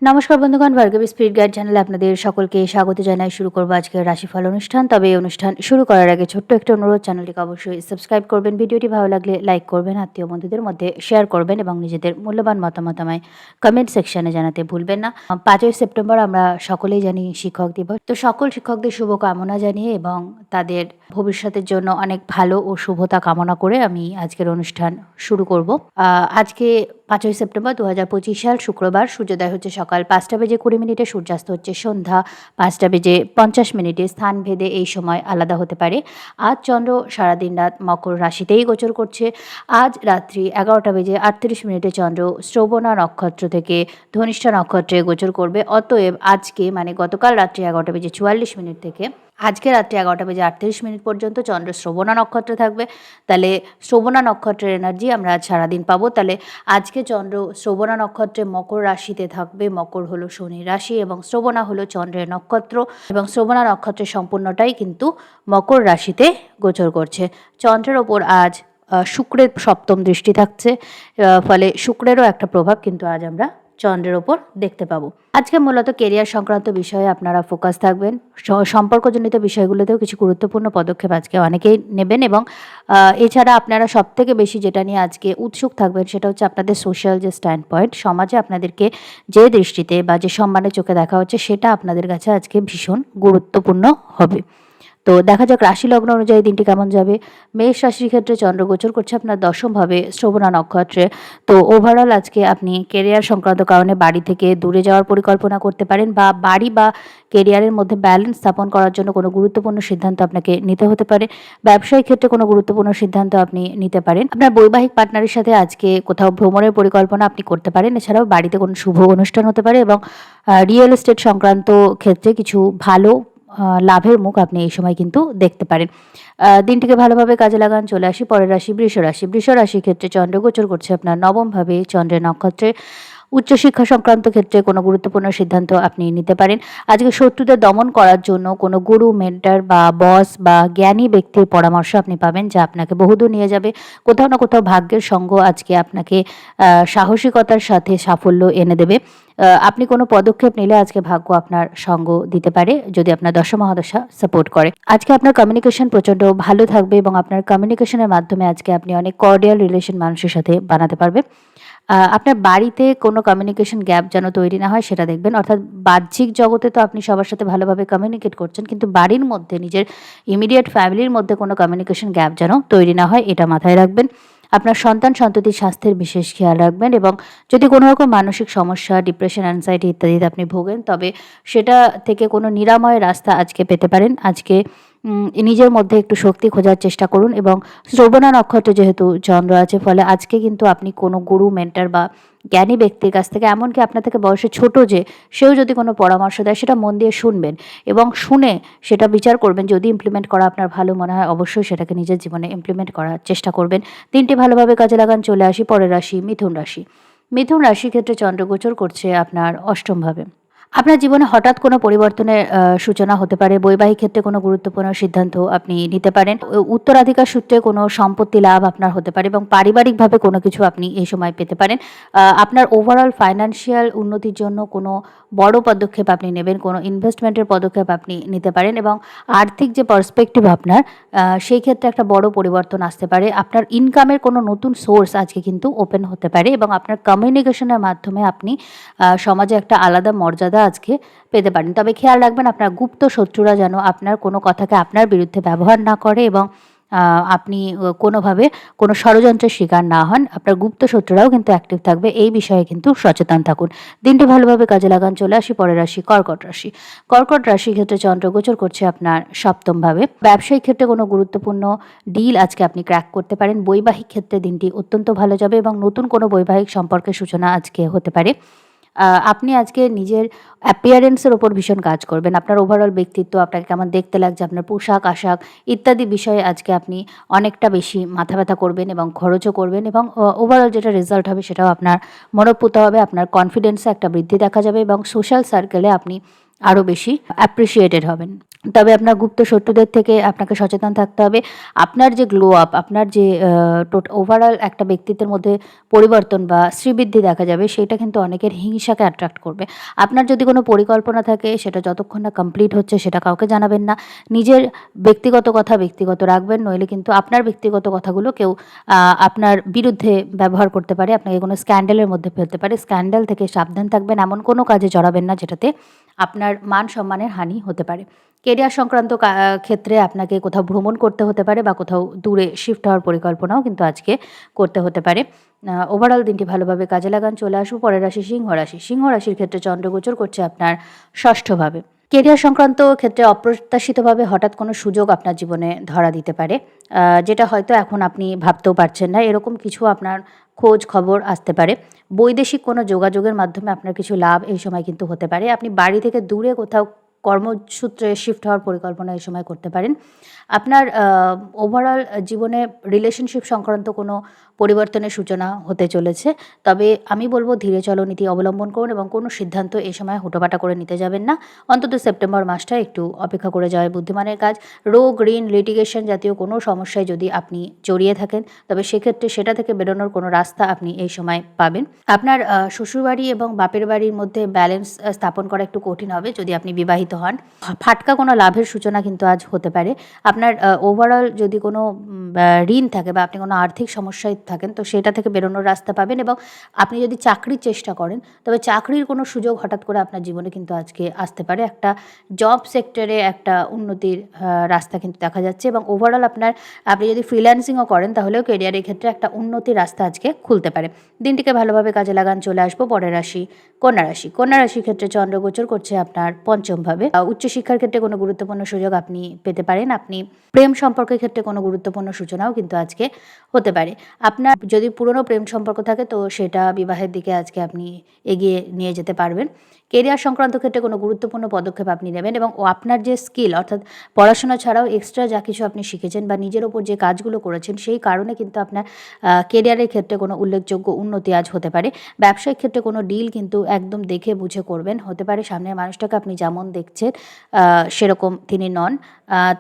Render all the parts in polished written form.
নমস্কার বন্ধুগণ, Bhargavi spirit guide চ্যানেলে আপনাদের সকলকে স্বাগত জানাই। শুরু করবো আজকের রাশিফল অনুষ্ঠান। তবে এই অনুষ্ঠান শুরু করার আগে ছোট্ট একটা অনুরোধ, চ্যানেলটিকে অবশ্যই সাবস্ক্রাইব করবেন, ভিডিওটি ভালো লাগলে লাইক করবেন, আত্মীয় বন্ধুদের মধ্যে শেয়ার করবেন এবং নিজেদের মূল্যবান মতামত আমায় কমেন্ট সেকশনে জানাতে ভুলবেন না। 5ই সেপ্টেম্বর আমরা সকলেই জানি শিক্ষক দিবস। তো সকল শিক্ষকদের শুভকামনা জানিয়ে এবং তাদের ভবিষ্যতের জন্য অনেক ভালো ও শুভতা কামনা করে আমি আজকের অনুষ্ঠান শুরু করব। আজকে 5ই সেপ্টেম্বর 2025 সাল শুক্রবার। সূর্যোদয় হচ্ছে সকাল 5টা বেজে 20 মিনিটে, সূর্যাস্ত হচ্ছে সন্ধ্যা 5টা বেজে 50 মিনিটে। স্থান ভেদে এই সময় আলাদা হতে পারে। আজ চন্দ্র সারাদিন রাত মকর রাশিতেই গোচর করছে। আজ রাত্রি 11টা বেজে 38 মিনিটে চন্দ্র শ্রবণা নক্ষত্র থেকে ধনিষ্ঠা নক্ষত্রে গোচর করবে। অতএব আজকে মানে গতকাল রাত্রি 11টা বেজে 44 মিনিট থেকে আজকে রাত্রি 11টা বেজে 38 মিনিট পর্যন্ত চন্দ্র শ্রবণা নক্ষত্রে থাকবে। তাহলে শ্রবণা নক্ষত্রের এনার্জি আমরা আজ সারাদিন পাবো। তাহলে আজকে চন্দ্র শ্রবণা নক্ষত্রে মকর রাশিতে থাকবে। মকর হলো শনি রাশি এবং শ্রবণা হলো চন্দ্রের নক্ষত্র, এবং শ্রবণা নক্ষত্রের সম্পূর্ণটাই কিন্তু মকর রাশিতে গোচর করছে। চন্দ্রের ওপর আজ শুক্রের সপ্তম দৃষ্টি থাকছে, ফলে শুক্রেরও একটা প্রভাব কিন্তু আজ আমরা চন্দ্রের ওপর দেখতে পাবো। আজকে মূলত কেরিয়ার সংক্রান্ত বিষয়ে আপনারা ফোকাস থাকবেন। সম্পর্কজনিত বিষয়গুলোতেও কিছু গুরুত্বপূর্ণ পদক্ষেপ আজকে অনেকেই নেবেন, এবং এছাড়া আপনারা সবথেকে বেশি যেটা নিয়ে আজকে উৎসুক থাকবেন সেটা হচ্ছে আপনাদের সোশ্যাল যে স্ট্যান্ড পয়েন্ট, সমাজে আপনাদেরকে যে দৃষ্টিতে বা যে সম্মানের চোখে দেখা হচ্ছে সেটা আপনাদের কাছে আজকে ভীষণ গুরুত্বপূর্ণ হবে। তো দেখা যাক রাশি লগ্ন অনুযায়ী দিনটি কেমন যাবে। মেষ রাশির ক্ষেত্রে চন্দ্র গোচর করছে আপনার দশমভাবে শ্রবণা নক্ষত্রে। তো ওভারঅল আজকে আপনি কেরিয়ার সংক্রান্ত কারণে বাড়ি থেকে দূরে যাওয়ার পরিকল্পনা করতে পারেন, বা বাড়ি বা কেরিয়ারের মধ্যে ব্যালেন্স স্থাপন করার জন্য কোনো গুরুত্বপূর্ণ সিদ্ধান্ত আপনাকে নিতে হতে পারে। ব্যবসায়িক ক্ষেত্রে কোনো গুরুত্বপূর্ণ সিদ্ধান্ত আপনি নিতে পারেন। আপনার বৈবাহিক পার্টনারের সাথে আজকে কোথাও ভ্রমণের পরিকল্পনা আপনি করতে পারেন। এছাড়াও বাড়িতে কোনো শুভ অনুষ্ঠান হতে পারে, এবং রিয়েল এস্টেট সংক্রান্ত ক্ষেত্রে কিছু ভালো লাভের মুখ আপনি এই সময় কিন্তু দেখতে পারেন। দিনটিকে ভালোভাবে কাজে লাগান। চলে আসি পরের রাশি, বৃষ রাশি। বৃষ রাশির ক্ষেত্রে চন্দ্র গোচর করছে আপনার নবমভাবে চন্দ্রের নক্ষত্রে। উচ্চশিক্ষা সংক্রান্ত ক্ষেত্রে কোনো গুরুত্বপূর্ণ সিদ্ধান্ত আপনি নিতে পারেন। আজকে শত্রুদের দমন করার জন্য কোনো গুরু, মেন্টর বা বস বা জ্ঞানী ব্যক্তির পরামর্শ আপনি পাবেন, যা আপনাকে বহুদূর নিয়ে যাবে। কোথাও না কোথাও ভাগ্যের সঙ্গ আজকে আপনাকে সাহসিকতার সাথে সাফল্য এনে দেবে। আপনি কোনো পদক্ষেপ নিলে আজকে ভাগ্য আপনার সঙ্গ দিতে পারে, যদি আপনার দশা মহাদশা সাপোর্ট করে। আজকে আপনার কমিউনিকেশন প্রচণ্ড ভালো থাকবে, এবং আপনার কমিউনিকেশনের মাধ্যমে আজকে আপনি অনেক কর্ডিয়াল রিলেশন মানুষের সাথে বানাতে পারবেন। আপনার বাড়িতে কোনো কমিউনিকেশন গ্যাপ যেন তৈরি না হয় সেটা দেখবেন। অর্থাৎ বাহ্যিক জগতে তো আপনি সবার সাথে ভালোভাবে কমিউনিকেট করছেন, কিন্তু বাড়ির মধ্যে নিজের ইমিডিয়েট ফ্যামিলির মধ্যে কোনো কমিউনিকেশন গ্যাপ যেন তৈরি না হয়, এটা মাথায় রাখবেন। আপনার সন্তান সন্ততির স্বাস্থ্যের বিশেষ খেয়াল রাখবেন, এবং যদি কোনো রকম মানসিক সমস্যা, ডিপ্রেশন, অ্যাংজাইটি ইত্যাদিতে আপনি ভোগেন, তবে সেটা থেকে কোনো নিরাময়ের রাস্তা আজকে পেতে পারেন। আজকে নিজের মধ্যে একটু শক্তি খোঁজার চেষ্টা করুন, এবং শ্রবণা নক্ষত্রে যেহেতু চন্দ্র আছে, ফলে আজকে কিন্তু আপনি কোনো গুরু, মেন্টর বা জ্ঞানী ব্যক্তির কাছ থেকে, এমনকি আপনার থেকে বয়সে ছোট যে সেও যদি কোনো পরামর্শ দেয় সেটা মন দিয়ে শুনবেন, এবং শুনে সেটা বিচার করবেন। যদি ইমপ্লিমেন্ট করা আপনার ভালো মনে হয়, অবশ্যই সেটাকে নিজের জীবনে ইমপ্লিমেন্ট করার চেষ্টা করবেন। দিনটি ভালোভাবে কাজে লাগান। চলে আসি পরের রাশি, মিথুন রাশি। মিথুন রাশির ক্ষেত্রে চন্দ্র গোচর করছে আপনার অষ্টমভাবে। আপনার জীবনে হঠাৎ কোনো পরিবর্তনের সূচনা হতে পারে। বৈবাহিক ক্ষেত্রে কোনো গুরুত্বপূর্ণ সিদ্ধান্ত আপনি নিতে পারেন। উত্তরাধিকার সূত্রে কোনো সম্পত্তি লাভ আপনার হতে পারে, এবং পারিবারিকভাবে কোনো কিছু আপনি এই সময় পেতে পারেন। আপনার ওভারঅল ফাইন্যান্সিয়াল উন্নতির জন্য কোনো বড় পদক্ষেপ আপনি নেবেন, কোনো ইনভেস্টমেন্টের পদক্ষেপ আপনি নিতে পারেন, এবং আর্থিক যে পার্সপেক্টিভ আপনার, সেই ক্ষেত্রে একটা বড় পরিবর্তন আসতে পারে। আপনার ইনকামের কোনো নতুন সোর্স আজকে কিন্তু ওপেন হতে পারে, এবং আপনার কমিউনিকেশনের মাধ্যমে আপনি সমাজে একটা আলাদা মর্যাদা আজকে পেতে পারেন। তবে খেয়াল রাখবেন আপনার গুপ্ত শত্রুরা যেন আপনার কোনো কথাকে আপনার বিরুদ্ধে ব্যবহার না করে, এবং আপনি কোনোভাবে কোনো ষড়যন্ত্রের শিকার না হন। আপনার গুপ্ত শত্রুরাও কিন্তু অ্যাক্টিভ থাকবে, এই বিষয়ে কিন্তু সচেতন থাকুন। দিনটি ভালোভাবে কাজে লাগান। চলে আসি পরের রাশি, কর্কট রাশি। কর্কট রাশির ক্ষেত্রে চন্দ্র গোচর করছে আপনার সপ্তমভাবে। ব্যবসায়িক ক্ষেত্রে কোনো গুরুত্বপূর্ণ ডিল আজকে আপনি ক্র্যাক করতে পারেন। বৈবাহিক ক্ষেত্রে দিনটি অত্যন্ত ভালো যাবে, এবং নতুন কোনো বৈবাহিক সম্পর্কের সূচনা আজকে হতে পারে। আপনি আজকে নিজের অ্যাপিয়ারেন্সের ওপর ভীষণ কাজ করবেন। আপনার ওভারঅল ব্যক্তিত্ব, আপনাকে কেমন দেখতে লাগছে, আপনার পোশাক আশাক ইত্যাদি বিষয়ে আজকে আপনি অনেকটা বেশি মাথা ব্যথা করবেন, এবং খরচও করবেন, এবং ওভারঅল যেটা রেজাল্ট হবে সেটাও আপনার মনোপুত হবে। আপনার কনফিডেন্সে একটা বৃদ্ধি দেখা যাবে, এবং সোশ্যাল সার্কেলে আপনি আরও বেশি অ্যাপ্রিসিয়েটেড হবেন। তবে আপনার গুপ্ত শত্রুদের থেকে আপনাকে সচেতন থাকতে হবে। আপনার যে গ্লো আপ, আপনার যে ওভারঅল একটা ব্যক্তিত্বের মধ্যে পরিবর্তন বা শ্রীবৃদ্ধি দেখা যাবে, সেটা কিন্তু অনেকের হিংসাকে অ্যাট্রাক্ট করবে। আপনার যদি কোনো পরিকল্পনা থাকে, সেটা যতক্ষণ না কমপ্লিট হচ্ছে সেটা কাউকে জানাবেন না। নিজের ব্যক্তিগত কথা ব্যক্তিগত রাখবেন, নইলে কিন্তু আপনার ব্যক্তিগত কথাগুলো কেউ আপনার বিরুদ্ধে ব্যবহার করতে পারে, আপনাকে কোনো স্ক্যান্ডালের মধ্যে ফেলতে পারে। স্ক্যান্ডাল থেকে সাবধান থাকবেন, এমন কোনো কাজে জড়াবেন না যেটাতে আপনার মান সম্মানের হানি হতে পারে। কেরিয়ার সংক্রান্ত ক্ষেত্রে আপনাকে কোথাও ভ্রমণ করতে হতে পারে বা কোথাও দূরে শিফট হওয়ার পরিকল্পনাও কিন্তু আজকে করতে হতে পারে। ওভারঅল দিনটি ভালোভাবে কাজে লাগান। চলে আসবো পরের রাশি সিংহ রাশি। সিংহ রাশির ক্ষেত্রে চন্দ্রগোচর করছে আপনার ষষ্ঠভাবে। কেরিয়ার সংক্রান্ত ক্ষেত্রে অপ্রত্যাশিতভাবে হঠাৎ কোনো সুযোগ আপনার জীবনে ধরা দিতে পারে, যেটা হয়তো এখন আপনি ভাবতেও পারছেন না। এরকম কিছু আপনার খোঁজ খবর আসতে পারে। বৈদেশিক কোনো যোগাযোগের মাধ্যমে আপনার কিছু লাভ এই সময় কিন্তু হতে পারে। আপনি বাড়ি থেকে দূরে কোথাও কর্মসূত্রে শিফট হওয়ার পরিকল্পনা এই সময় করতে পারেন। আপনার ওভারঅল জীবনে রিলেশনশিপ সংক্রান্ত কোনো পরিবর্তনের সূচনা হতে চলেছে। তবে আমি বলব ধীরে চলো নীতি অবলম্বন করুন এবং কোনো সিদ্ধান্ত এ সময় হুটোপাটা করে নিতে যাবেন না। অন্তত সেপ্টেম্বর মাসটা একটু অপেক্ষা করে যাওয়াই বুদ্ধিমানের কাজ। রোগ, ঋণ, লিটিগেশন জাতীয় কোনো সমস্যায় যদি আপনি জড়িয়ে থাকেন, তবে সেক্ষেত্রে সেটা থেকে বেরোনোর কোনো রাস্তা আপনি এই সময় পাবেন। আপনার শ্বশুরবাড়ি এবং বাপের বাড়ির মধ্যে ব্যালেন্স স্থাপন করা একটু কঠিন হবে যদি আপনি বিবাহিত হন। ফাটকা কোনো লাভের সূচনা কিন্তু আজ হতে পারে। আপনার ওভারঅল যদি কোনো ঋণ থাকে বা আপনি কোনো আর্থিক সমস্যায় থাকেন, তো সেটা থেকে বেরোনোর রাস্তা পাবেন। এবং আপনি যদি চাকরির চেষ্টা করেন, তবে চাকরির কোনো সুযোগ হঠাৎ করে আপনার জীবনে কিন্তু আজকে আসতে পারে। একটা জব সেক্টরে একটা উন্নতির রাস্তা কিন্তু দেখা যাচ্ছে। এবং ওভারঅল আপনি যদি ফ্রিল্যান্সিংও করেন, তাহলেও কেরিয়ারের ক্ষেত্রে একটা উন্নতির রাস্তা আজকে খুলতে পারে। দিনটিকে ভালোভাবে কাজে লাগান। চলে আসবো পরের রাশি কন্যা রাশি। কন্যা রাশির ক্ষেত্রে চন্দ্রগোচর করছে আপনার পঞ্চমভাবে। উচ্চশিক্ষার ক্ষেত্রে কোনো গুরুত্বপূর্ণ সুযোগ আপনি পেতে পারেন। আপনি প্রেম সম্পর্কের ক্ষেত্রে কোনো গুরুত্বপূর্ণ সূচনাও কিন্তু আজকে হতে পারে। আপনার যদি পুরনো প্রেম সম্পর্ক থাকে, তো সেটা বিবাহের দিকে আজকে আপনি এগিয়ে নিয়ে যেতে পারবেন। কেরিয়ার সংক্রান্ত ক্ষেত্রে কোনো গুরুত্বপূর্ণ পদক্ষেপ আপনি নেবেন এবং আপনার যে স্কিল, অর্থাৎ পড়াশোনা ছাড়াও এক্সট্রা যা কিছু আপনি শিখেছেন বা নিজের ওপর যে কাজগুলো করেছেন, সেই কারণে কিন্তু আপনার কেরিয়ারের ক্ষেত্রে কোনো উল্লেখযোগ্য উন্নতি আজ হতে পারে। ব্যবসায়িক ক্ষেত্রে কোনো ডিল কিন্তু একদম দেখে বুঝে করবেন। হতে পারে সামনের মানুষটাকে আপনি যেমন দেখছেন সেরকম তিনি নন।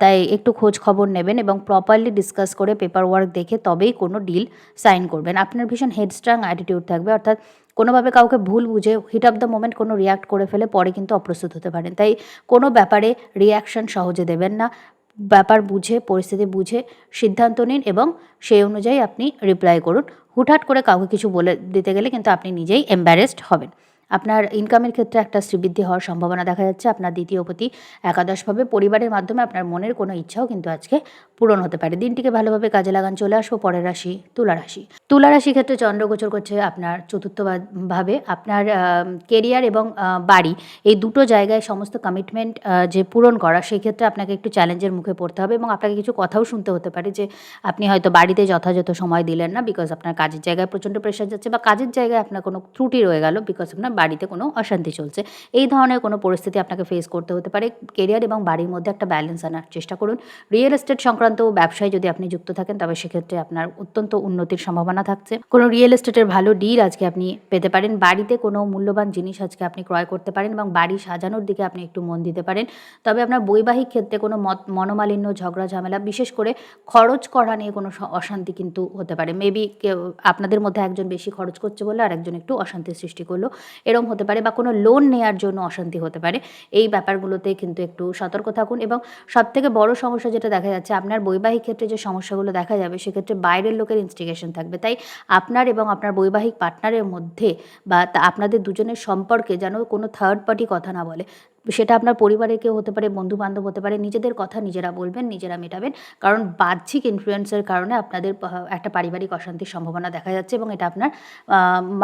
তাই একটু খোঁজ খবর নেবেন এবং প্রপারলি ডিসকাস করে পেপার ওয়ার্ক দেখে তবেই কোনো ডিল সাইন করবেন। আপনার ভীষণ হেডস্ট্রং অ্যাটিটিউড থাকবে, অর্থাৎ কোনোভাবে কাউকে ভুল বুঝে হিট অফ দ্য মোমেন্ট কোনো রিয়াক্ট করে ফেলে পরে কিন্তু অপ্রস্তুত হতে পারেন। তাই কোনো ব্যাপারে রিয়াকশন সহজে দেবেন না। ব্যাপার বুঝে, পরিস্থিতি বুঝে সিদ্ধান্ত নিন এবং সেই অনুযায়ী আপনি রিপ্লাই করুন। হুটহাট করে কাউকে কিছু বলে দিতে গেলে কিন্তু আপনি নিজেই এম্বারেসড হবেন। আপনার ইনকামের ক্ষেত্রে একটা শ্রীবৃদ্ধি হওয়ার সম্ভাবনা দেখা যাচ্ছে। আপনার দ্বিতীয় পতি একাদশভাবে, পরিবারের মাধ্যমে আপনার মনের কোনো ইচ্ছাও কিন্তু আজকে পূরণ হতে পারে। দিনটিকে ভালোভাবে কাজে লাগান। চলে আসবো পরের রাশি তুলা রাশি। তুলা রাশির ক্ষেত্রে চন্দ্রগোচর করছে আপনার চতুর্থ ভাবে। আপনার কেরিয়ার এবং বাড়ি, এই দুটো জায়গায় সমস্ত কমিটমেন্ট যে পূরণ করা, সেক্ষেত্রে আপনাকে একটু চ্যালেঞ্জের মুখে পড়তে হবে এবং আপনাকে কিছু কথাও শুনতে হতে পারে যে আপনি হয়তো বাড়িতে যথাযথ সময় দিলেন না, বিকজ আপনার কাজের জায়গায় প্রচণ্ড প্রেশার যাচ্ছে, বা কাজের জায়গায় আপনার কোনো ত্রুটি রয়ে গেল বিকজ আপনার বাড়িতে কোনো অশান্তি চলছে। এই ধরনের কোনো পরিস্থিতি আপনাকে ফেস করতে হতে পারে। কেরিয়ার এবং বাড়ির মধ্যে একটা ব্যালেন্স আনার চেষ্টা করুন। রিয়েল এস্টেট সংক্রান্ত ব্যবসায় যদি আপনি যুক্ত থাকেন, তবে সেক্ষেত্রে আপনার অত্যন্ত উন্নতির সম্ভাবনা থাকছে। কোনো রিয়েল এস্টেটের ভালো ডিল আজকে আপনি পেতে পারেন। বাড়িতে কোনো মূল্যবান জিনিস আজকে আপনি ক্রয় করতে পারেন এবং বাড়ি সাজানোর দিকে আপনি একটু মন দিতে পারেন। তবে আপনার বৈবাহিক ক্ষেত্রে কোনো মনোমালিন্য, ঝগড়া ঝামেলা, বিশেষ করে খরচ করা নিয়ে কোনো অশান্তি কিন্তু হতে পারে। মেবি কেউ আপনাদের মধ্যে একজন বেশি খরচ করছে বলে আর একজন একটু অশান্তির সৃষ্টি করলো, এরকম হতে পারে। বা কোনো লোন নেওয়ার জন্য অশান্তি হতে পারে। এই ব্যাপারগুলোতে কিন্তু একটু সতর্ক থাকুন। এবং সবথেকে বড় সমস্যা যেটা দেখা যাচ্ছে, আপনার বৈবাহিক ক্ষেত্রে যে সমস্যাগুলো দেখা যাবে, সেক্ষেত্রে বাইরের লোকের ইনস্টিগেশন থাকবে। তাই আপনার এবং আপনার বৈবাহিক পার্টনারের মধ্যে বা আপনাদের দুজনের সম্পর্কে যেন কোনো থার্ড পার্টি কথা না বলে। সেটা আপনার পরিবারের কেউ হতে পারে, বন্ধু-বান্ধব হতে পারে। নিজেদের কথা নিজেরা বলবেন, নিজেরা মেটাবেন। কারণ বাহ্যিক ইনফ্লুয়েন্সের কারণে আপনাদের একটা পারিবারিক অশান্তির সম্ভাবনা দেখা যাচ্ছে এবং এটা আপনার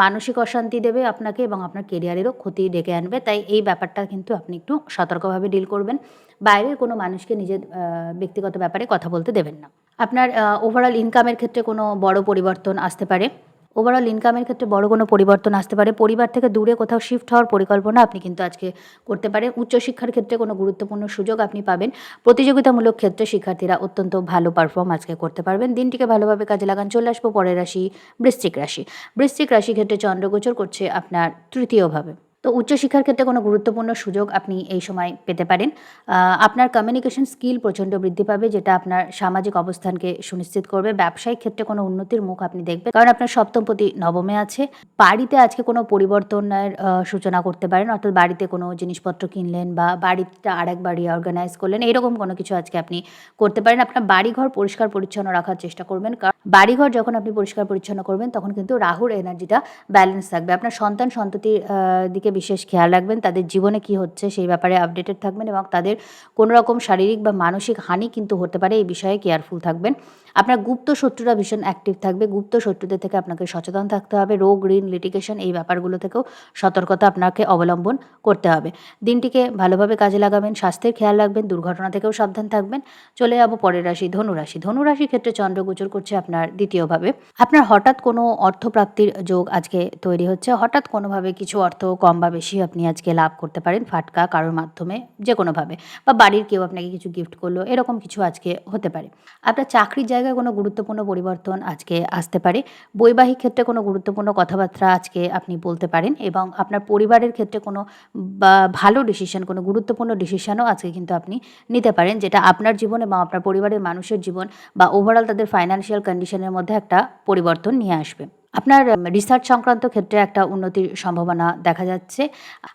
মানসিক অশান্তি দেবে আপনাকে এবং আপনার কেরিয়ারেরও ক্ষতি ডেকে আনবে। তাই এই ব্যাপারটা কিন্তু আপনি একটু সতর্কভাবে ডিল করবেন। বাইরের কোনো মানুষকে নিজের ব্যক্তিগত ব্যাপারে কথা বলতে দেবেন না। আপনার ওভারঅল ইনকামের ক্ষেত্রে কোনো বড় পরিবর্তন আসতে পারে। ওভারঅল ইনকামের ক্ষেত্রে বড় কোনো পরিবর্তন আসতে পারে। পরিবার থেকে দূরে কোথাও শিফট হওয়ার পরিকল্পনা আপনি কিন্তু আজকে করতে পারেন। উচ্চশিক্ষার ক্ষেত্রে কোনো গুরুত্বপূর্ণ সুযোগ আপনি পাবেন। প্রতিযোগিতামূলক ক্ষেত্রে শিক্ষার্থীরা অত্যন্ত ভালো পারফর্ম আজকে করতে পারবেন। দিনটিকে ভালোভাবে কাজে লাগান। চলে আসবো পরের রাশি বৃশ্চিক রাশি। বৃশ্চিক রাশি ক্ষেত্রে চন্দ্রগোচর করছে আপনার তৃতীয়ভাবে। তো উচ্চশিক্ষার ক্ষেত্রে কোনো গুরুত্বপূর্ণ সুযোগ আপনি এই সময় পেতে পারেন। আপনার কমিউনিকেশন স্কিল প্রচণ্ড বৃদ্ধি পাবে, যেটা আপনার সামাজিক অবস্থানকে সুনিশ্চিত করবে। ব্যবসায়িক ক্ষেত্রে কোনো উন্নতির মুখ আপনি দেখবেন, কারণ আপনার সপ্তমপতি নবমে আছে। বাড়িতে আজকে কোনো পরিবর্তনের সূচনা করতে পারেন, অর্থাৎ বাড়িতে কোনো জিনিসপত্র কিনলেন বা বাড়িটা আরেকবার রিঅর্গানাইজ করলেন, এরকম কোনো কিছু আজকে আপনি করতে পারেন। আপনার বাড়িঘর পরিষ্কার পরিচ্ছন্ন রাখার চেষ্টা করবেন, কারণ বাড়িঘর যখন আপনি পরিষ্কার পরিচ্ছন্ন করবেন তখন কিন্তু রাহুর এনার্জিটা ব্যালেন্স থাকবে। আপনার সন্তান সন্ততির দিকে বিশেষ খেয়াল রাখবেন, তাদের জীবনে কি হচ্ছে সেই ব্যাপারে আপডেটেড থাকবেন এবং তাদের কোনো রকম শারীরিক বা মানসিক হানি কিন্তু হতে পারে, এই বিষয়ে কেয়ারফুল থাকবেন। আপনার গুপ্ত শত্রুরা ভীষণ অ্যাক্টিভ থাকবে, গুপ্ত শত্রুদের থেকে আপনাকে সচেতন থাকতে হবে। রোগ, ঋণ, লিটিগেশন এই ব্যাপারগুলো থেকেও সতর্কতা আপনাকে অবলম্বন করতে হবে। দিনটিকে ভালোভাবে কাজে লাগাবেন, স্বাস্থ্যের খেয়াল রাখবেন, দুর্ঘটনা থেকেও সাবধান থাকবেন। চলে যাব পরের রাশি, ধনুরাশি। ধনুরাশির ক্ষেত্রে চন্দ্র গোচর করছে আপনার দ্বিতীয়ভাবে। আপনার হঠাৎ কোনো অর্থপ্রাপ্তির যোগ আজকে তৈরি হচ্ছে। হঠাৎ কোনোভাবে কিছু অর্থ কম বা বেশি আপনি আজকে লাভ করতে পারেন, ফাটকা কারোর মাধ্যমে যে কোনোভাবে, বা বাড়ির কেউ আপনাকে কিছু গিফট করলো, এরকম কিছু আজকে হতে পারে। আপনার চাকরির জায়গায় কোনো গুরুত্বপূর্ণ পরিবর্তন আজকে আসতে পারে। বৈবাহিক ক্ষেত্রে কোনো গুরুত্বপূর্ণ কথাবার্তা আজকে আপনি বলতে পারেন এবং আপনার পরিবারের ক্ষেত্রে কোনো বা ভালো ডিসিশন, কোনো গুরুত্বপূর্ণ ডিসিশনও আজকে কিন্তু আপনি নিতে পারেন, যেটা আপনার জীবন এবং আপনার পরিবারের মানুষের জীবন বা ওভারঅল তাদের ফাইন্যান্সিয়াল কন্ডিশনের মধ্যে একটা পরিবর্তন নিয়ে আসবে। আপনার রিসার্চ সংক্রান্ত ক্ষেত্রে একটা উন্নতির সম্ভাবনা দেখা যাচ্ছে।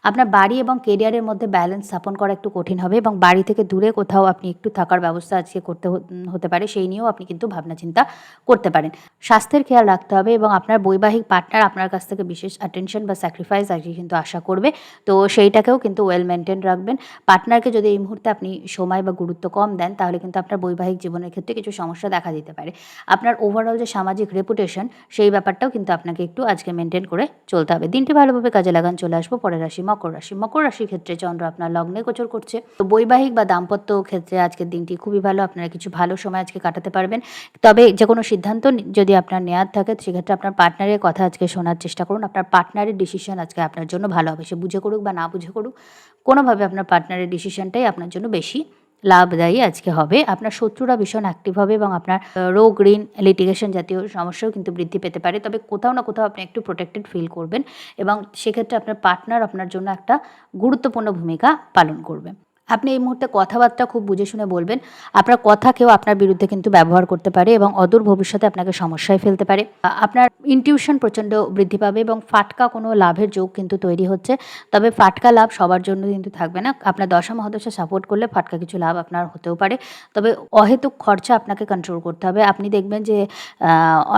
আপনার বাড়ি এবং কেরিয়ারের মধ্যে ব্যালেন্স স্থাপন করা একটু কঠিন হবে এবং বাড়ি থেকে দূরে কোথাও আপনি একটু থাকার ব্যবস্থা আজকে করতে হতে পারে, সেই নিয়েও আপনি কিন্তু ভাবনা চিন্তা করতে পারেন। স্বাস্থ্যের খেয়াল রাখতে হবে এবং আপনার বৈবাহিক পার্টনার আপনার কাছ থেকে বিশেষ অ্যাটেনশন বা স্যাক্রিফাইস আজকে কিন্তু আশা করবে, তো সেইটাকেও কিন্তু ওয়েল মেনটেন রাখবেন। পার্টনারকে যদি এই মুহূর্তে আপনি সময় বা গুরুত্ব কম দেন, তাহলে কিন্তু আপনার বৈবাহিক জীবনের ক্ষেত্রে কিছু সমস্যা দেখা দিতে পারে। আপনার ওভারঅল যে সামাজিক রেপুটেশন, সেই ব্যাপারটাও কিন্তু আপনাকে একটু আজকে মেনটেন করে চলতে হবে। দিনটি ভালোভাবে কাজে লাগান। চলে আসবো পরের রাশি, মকর রাশি। মকর রাশির ক্ষেত্রে চন্দ্র আপনার লগ্নে গোচর করছে, তো বৈবাহিক বা দাম্পত্য ক্ষেত্রে আজকের দিনটি খুবই ভালো। আপনারা কিছু ভালো সময় আজকে কাটাতে পারবেন। তবে যে কোনো সিদ্ধান্ত যদি আপনার নেওয়ার থাকে, সেক্ষেত্রে আপনার পার্টনারের কথা আজকে শোনার চেষ্টা করুন। আপনার পার্টনারের ডিসিশন আজকে আপনার জন্য ভালো হবে, সে বুঝে করুক বা না বুঝে করুক, কোনোভাবে আপনার পার্টনারের ডিসিশনটাই আপনার জন্য বেশি লাভদায়ী আজকে হবে। আপনার শত্রুরা ভীষণ অ্যাক্টিভ হবে এবং আপনার রোগ, ঋণ, লিটিগেশন জাতীয় সমস্যাও কিন্তু বৃদ্ধি পেতে পারে। তবে কোথাও না কোথাও আপনি একটু প্রোটেক্টেড ফিল করবেন এবং সেক্ষেত্রে আপনার পার্টনার আপনার জন্য একটা গুরুত্বপূর্ণ ভূমিকা পালন করবে। আপনি এই মুহূর্তে কথাবার্তা খুব বুঝে শুনে বলবেন। আপনার কথা কেউ আপনার বিরুদ্ধে কিন্তু ব্যবহার করতে পারে এবং অদূর ভবিষ্যতে আপনাকে সমস্যায় ফেলতে পারে। আপনার ইনটিউশন প্রচণ্ড বৃদ্ধি পাবে এবং ফাটকা কোনো লাভের যোগ কিন্তু তৈরি হচ্ছে। তবে ফাটকা লাভ সবার জন্য কিন্তু থাকবে না। আপনার দশা মহাদশা সাপোর্ট করলে ফাটকা কিছু লাভ আপনার হতেও পারে। তবে অহেতুক খরচা আপনাকে কন্ট্রোল করতে হবে। আপনি দেখবেন যে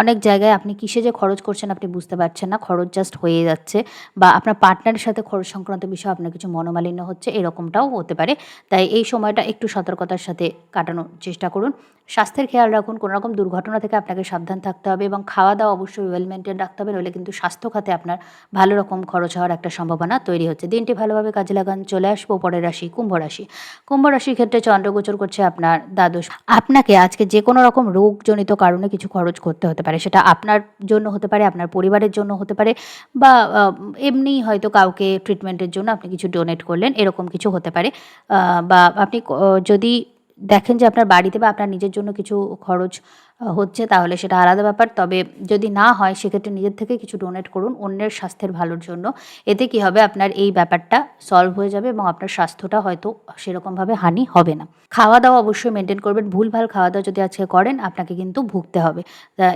অনেক জায়গায় আপনি কিসে যে খরচ করছেন আপনি বুঝতে পারছেন না, খরচ জাস্ট হয়ে যাচ্ছে, বা আপনার পার্টনারের সাথে খরচ সংক্রান্ত বিষয়ে আপনার কিছু মনোমালিন্য হচ্ছে, এরকমটাও হতে পারে। তাই এই সময়টা একটু সতর্কতার সাথে কাটানোর চেষ্টা করুন। স্বাস্থ্যের খেয়াল রাখুন, কোনো রকম দুর্ঘটনা থেকে আপনাকে সাবধান থাকতে হবে এবং খাওয়া দাওয়া অবশ্যই ওয়েল মেনটেন রাখতে হবে, নইলে কিন্তু স্বাস্থ্য খাতে আপনার ভালো রকম খরচ হওয়ার একটা সম্ভাবনা তৈরি হচ্ছে। দিনটি ভালোভাবে কাজে লাগান। চলে আসবো পরের রাশি, কুম্ভ রাশি। কুম্ভ রাশির ক্ষেত্রে চন্দ্রগোচর করছে আপনার দ্বাদশ। আপনাকে আজকে যে কোনো রকম রোগজনিত কারণে কিছু খরচ করতে হতে পারে, সেটা আপনার জন্য হতে পারে, আপনার পরিবারের জন্য হতে পারে, বা এমনিই হয়তো কাউকে ট্রিটমেন্টের জন্য আপনি কিছু ডোনেট করলেন, এরকম কিছু হতে পারে। বা আপনি যদি দেখেন যে আপনার বাড়িতে বা আপনার নিজের জন্য কিছু খরচ হচ্ছে, তাহলে সেটা আলাদা ব্যাপার। তবে যদি না হয়, সেক্ষেত্রে নিজের থেকে কিছু ডোনেট করুন অন্যের স্বাস্থ্যের ভালোর জন্য। এতে কি হবে, আপনার এই ব্যাপারটা সলভ হয়ে যাবে এবং আপনার স্বাস্থ্যটা হয়তো সেরকমভাবে হানি হবে না। খাওয়া দাওয়া অবশ্যই মেনটেন করবেন। ভুলভাল খাওয়া দাওয়া যদি আজকে করেন, আপনাকে কিন্তু ভুগতে হবে।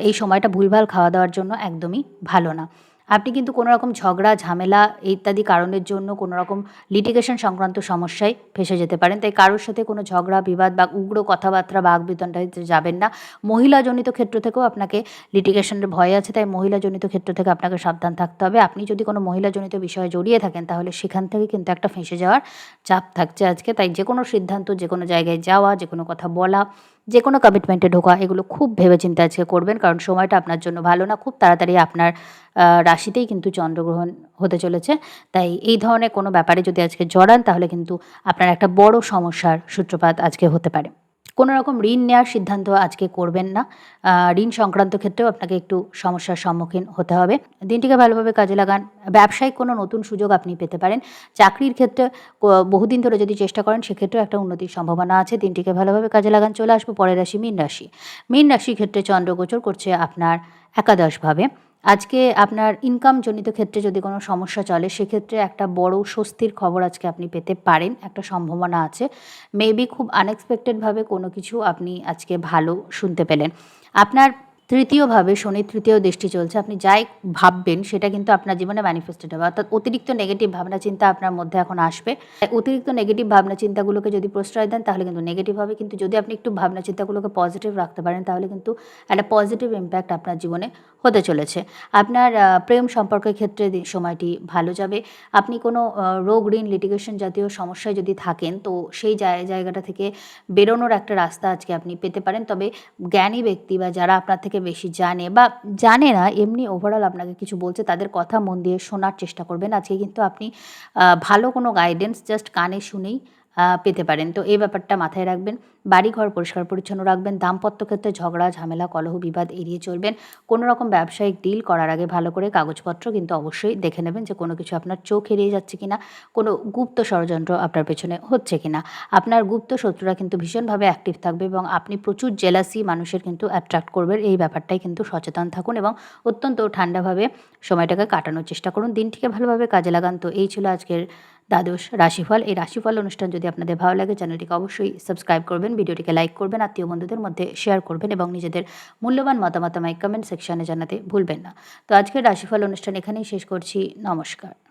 এই সময়টা ভুলভাল খাওয়া দাওয়ার জন্য একদমই ভালো না। আপনি কিন্তু কোনো রকম ঝগড়া, ঝামেলা ইত্যাদি কারণের জন্য কোনো রকম লিটিগেশন সংক্রান্ত সমস্যায় ফেঁসে যেতে পারেন। তাই কারোর সাথে কোনো ঝগড়া, বিবাদ বা উগ্র কথাবার্তা, বাকবিতণ্ডাতে যাবেন না। মহিলাজনিত ক্ষেত্র থেকেও আপনাকে লিটিগেশনের ভয় আছে, তাই মহিলাজনিত ক্ষেত্র থেকে আপনাকে সাবধান থাকতে হবে। আপনি যদি কোনো মহিলাজনিত বিষয়ে জড়িয়ে থাকেন, তাহলে সেখান থেকে কিন্তু একটা ফেঁসে যাওয়ার চাপ থাকছে আজকে। তাই যে কোনো সিদ্ধান্ত, যে কোনো জায়গায় যাওয়া, যে কোনো কথা বলা, যে কোনো কমিটমেন্টে ঢোকা, এগুলো খুব ভেবেচিন্তে আজকে করবেন, কারণ সময়টা আপনার জন্য ভালো না। খুব তাড়াতাড়ি আপনার রাশিতেই কিন্তু চন্দ্রগ্রহণ হতে চলেছে। তাই এই ধরনের কোনো ব্যাপারে যদি আজকে জড়ান, তাহলে কিন্তু আপনার একটা বড় সমস্যার সূত্রপাত আজকে হতে পারে। কোনো রকম ঋণ নেওয়ার সিদ্ধান্ত আজকে করবেন না। ঋণ সংক্রান্ত ক্ষেত্রেও আপনাকে একটু সমস্যার সম্মুখীন হতে হবে। দিনটিকে ভালোভাবে কাজে লাগান। ব্যবসায়িক কোনো নতুন সুযোগ আপনি পেতে পারেন। চাকরির ক্ষেত্রে বহুদিন ধরে যদি চেষ্টা করেন, সেক্ষেত্রেও একটা উন্নতির সম্ভাবনা আছে। দিনটিকে ভালোভাবে কাজে লাগান। চলে আসবো পরের রাশি, মীন রাশি। মীন রাশির ক্ষেত্রে চন্দ্র গোচর করছে আপনার একাদশভাবে। আজকে আপনার ইনকামজনিত ক্ষেত্রে যদি কোনো সমস্যা চলে, সেক্ষেত্রে একটা বড় স্বস্তির খবর আজকে আপনি পেতে পারেন। একটা সম্ভাবনা আছে। মেবি খুব আনএক্সপেক্টেডভাবে কোনো কিছু আপনি আজকে ভালো শুনতে পেলেন। আপনার তৃতীয়ভাবে শনির তৃতীয় দৃষ্টি চলছে। আপনি যাই ভাববেন সেটা কিন্তু আপনার জীবনে ম্যানিফেস্টেড হবে। অর্থাৎ অতিরিক্ত নেগেটিভ ভাবনা চিন্তা আপনার মধ্যে এখন আসবে। অতিরিক্ত নেগেটিভ ভাবনা চিন্তাগুলোকে যদি প্রশ্রয় দেন তাহলে কিন্তু নেগেটিভ হবে। কিন্তু যদি আপনি একটু ভাবনা চিন্তাগুলোকে পজিটিভ রাখতে পারেন তাহলে কিন্তু একটা পজিটিভ ইমপ্যাক্ট আপনার জীবনে হতে চলেছে। আপনার প্রেম সম্পর্কের ক্ষেত্রে সময়টি ভালো যাবে। আপনি কোনো রোগ, ঋণ, লিটিগেশন জাতীয় সমস্যায় যদি থাকেন তো সেই জায়গাটা থেকে বেরোনোর একটা রাস্তা আজকে আপনি পেতে পারেন। তবে জ্ঞানী ব্যক্তি বা যারা আপনার থেকে বেশি জানে বা জানে না, এমনি ওভারঅল আপনাকে কিছু বলছে, তাদের কথা মন দিয়ে শোনার চেষ্টা করবেন। আজকে কিন্তু আপনি ভালো কোনো গাইডেন্স জাস্ট কানে শুনেই পেতে পারেন। তো এই ব্যাপারটা মাথায় রাখবেন। বাড়িঘর পরিষ্কার পরিচ্ছন্ন রাখবেন। দাম্পত্য ক্ষেত্রে ঝগড়া, ঝামেলা, কলহ, বিবাদ এড়িয়ে চলবেন। কোনো রকম ব্যবসায়িক ডিল করার আগে ভালো করে কাগজপত্র কিন্তু অবশ্যই দেখে নেবেন যে কোনো কিছু আপনার চোখ এড়িয়ে যাচ্ছে কিনা, কোনো গুপ্ত ষড়যন্ত্র আপনার পেছনে হচ্ছে কিনা। আপনার গুপ্ত শত্রুরা কিন্তু ভীষণভাবে অ্যাক্টিভ থাকবে এবং আপনি প্রচুর জেলাসি মানুষের কিন্তু অ্যাট্রাক্ট করবেন। এই ব্যাপারটাই কিন্তু সচেতন থাকুন এবং অত্যন্ত ঠান্ডাভাবে সময়টাকে কাটানোর চেষ্টা করুন। দিনটিকে ভালোভাবে কাজে লাগান। তো এই ছিল আজকের দ্বাদশ রাশিফল। এই রাশিফল অনুষ্ঠান যদি আপনাদের ভালো লাগে চ্যানেলটিকে অবশ্যই সাবস্ক্রাইব করবেন, ভিডিওটিকে লাইক করবেন, আত্মীয় বন্ধুদের মধ্যে শেয়ার করবেন এবং নিজেদের মূল্যবান মতামত আমায় কমেন্ট সেকশনে জানাতে ভুলবেন না। তো আজকের রাশিফল অনুষ্ঠান এখানেই শেষ করছি। নমস্কার।